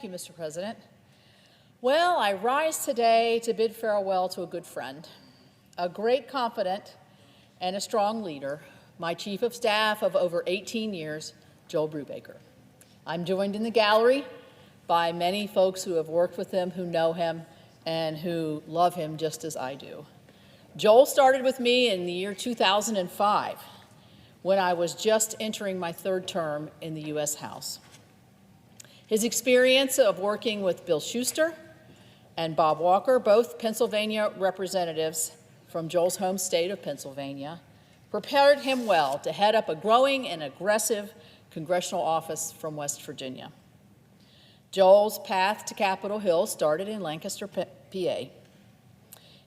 Thank you, Mr. President. Well, I rise today to bid farewell to a good friend, a great confidant, and a strong leader, my Chief of Staff of over 18 years, Joel Brubaker. I'm joined in the gallery by many folks who have worked with him, who know him, and who love him just as I do. Joel started with me in the year 2005, when I was just entering my third term in the U.S. House. His experience of working with Bill Schuster and Bob Walker, both Pennsylvania representatives from Joel's home state of Pennsylvania, prepared him well to head up a growing and aggressive congressional office from West Virginia. Joel's path to Capitol Hill started in Lancaster, PA.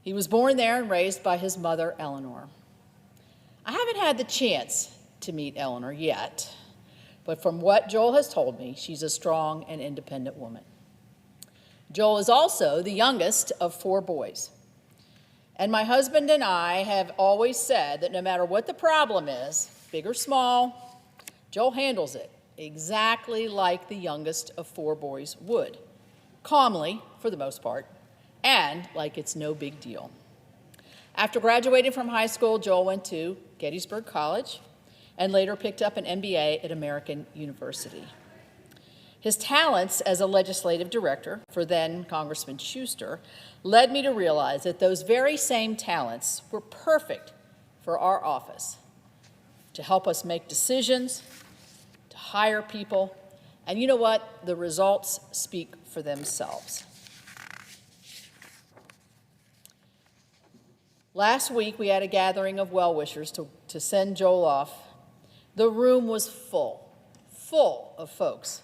He was born there and raised by his mother, Eleanor. I haven't had the chance to meet Eleanor yet, but from what Joel has told me, she's a strong and independent woman. Joel is also the youngest of 4 boys. And my husband and I have always said that no matter what the problem is, big or small, Joel handles it exactly like the youngest of 4 boys would, calmly for the most part, and like it's no big deal. After graduating from high school, Joel went to Gettysburg College and later picked up an MBA at American University. His talents as a legislative director for then Congressman Schuster led me to realize that those very same talents were perfect for our office, to help us make decisions, to hire people, and you know what? The results speak for themselves. Last week, we had a gathering of well-wishers to send Joel off. The room was full of folks,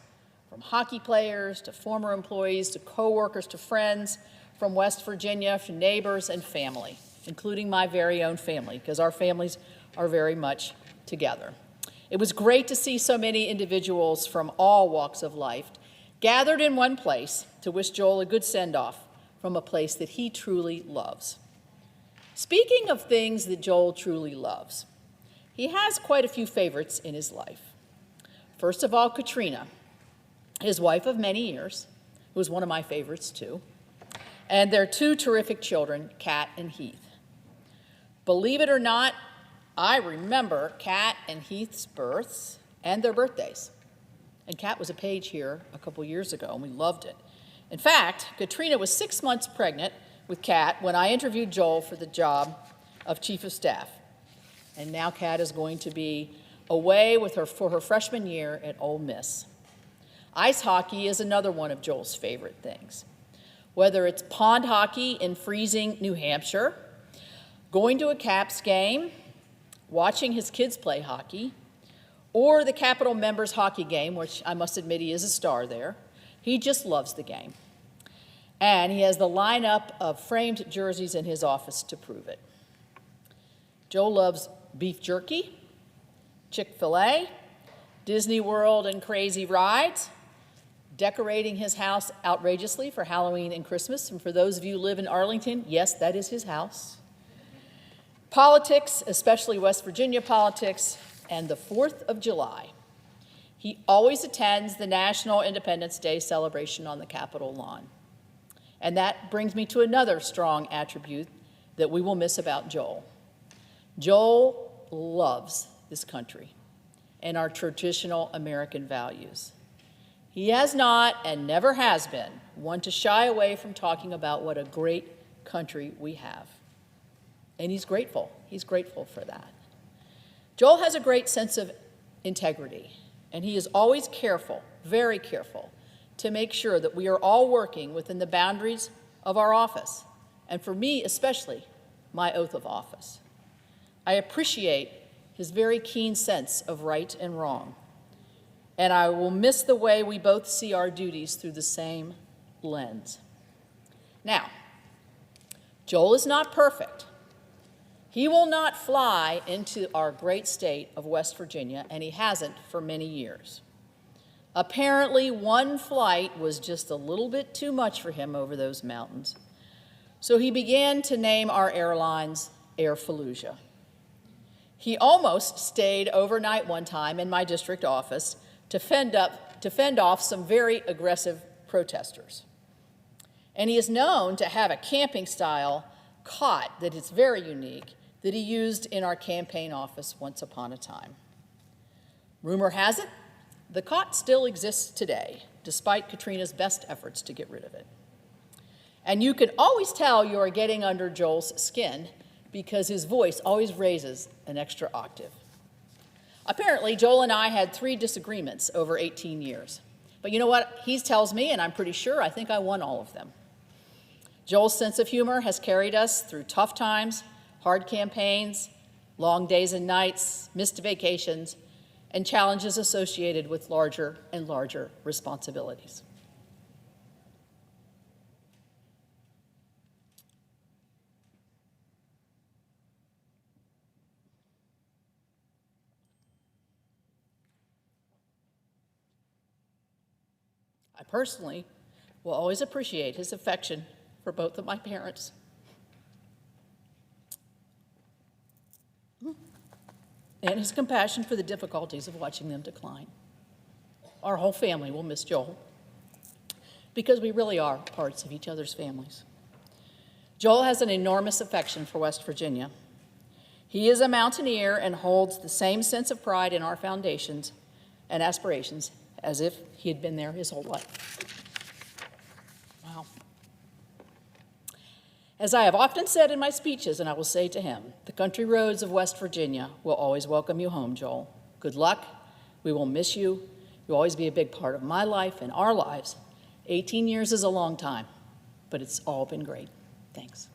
from hockey players to former employees to coworkers to friends from West Virginia, to neighbors and family, including my very own family, because our families are very much together. It was great to see so many individuals from all walks of life gathered in one place to wish Joel a good send-off from a place that he truly loves. Speaking of things that Joel truly loves, he has quite a few favorites in his life. First of all, Katrina, his wife of many years, who was one of my favorites too, and their 2 terrific children, Kat and Heath. Believe it or not, I remember Kat and Heath's births and their birthdays. And Kat was a page here a couple years ago, and we loved it. In fact, Katrina was 6 months pregnant with Kat when I interviewed Joel for the job of Chief of Staff. And now Kat is going to be away for her freshman year at Ole Miss. Ice hockey is another one of Joel's favorite things. Whether it's pond hockey in freezing New Hampshire, going to a Caps game, watching his kids play hockey, or the Capitol members hockey game, which I must admit he is a star there, he just loves the game. And he has the lineup of framed jerseys in his office to prove it. Joel loves beef jerky, Chick-fil-A, Disney World and crazy rides, decorating his house outrageously for Halloween and Christmas. And for those of you who live in Arlington, yes, that is his house. Politics, especially West Virginia politics, and the 4th of July. He always attends the National Independence Day celebration on the Capitol lawn. And that brings me to another strong attribute that we will miss about Joel. Joel loves this country and our traditional American values. He has not and never has been one to shy away from talking about what a great country we have. And he's grateful. He's grateful for that. Joel has a great sense of integrity, and he is always careful, very careful, to make sure that we are all working within the boundaries of our office, and for me especially, my oath of office. I appreciate his very keen sense of right and wrong, and I will miss the way we both see our duties through the same lens. Now, Joel is not perfect. He will not fly into our great state of West Virginia, and he hasn't for many years. Apparently, one flight was just a little bit too much for him over those mountains, so he began to name our airlines Airfallujah. He almost stayed overnight one time in my district office to fend off some very aggressive protesters. And he is known to have a camping style cot that is very unique that he used in our campaign office once upon a time. Rumor has it, the cot still exists today, despite Katrina's best efforts to get rid of it. And you can always tell you are getting under Joel's skin because his voice always raises an extra octave. Apparently, Joel and I had 3 disagreements over 18 years. But you know what? He tells me, and I'm pretty sure, I think I won all of them. Joel's sense of humor has carried us through tough times, hard campaigns, long days and nights, missed vacations, and challenges associated with larger and larger responsibilities. I personally will always appreciate his affection for both of my parents. And his compassion for the difficulties of watching them decline. Our whole family will miss Joel because we really are parts of each other's families. Joel has an enormous affection for West Virginia. He is a mountaineer and holds the same sense of pride in our foundations and aspirations as if he had been there his whole life. Wow. As I have often said in my speeches, and I will say to him, the country roads of West Virginia will always welcome you home, Joel. Good luck. We will miss you. You'll always be a big part of my life and our lives. 18 years is a long time, but it's all been great. Thanks.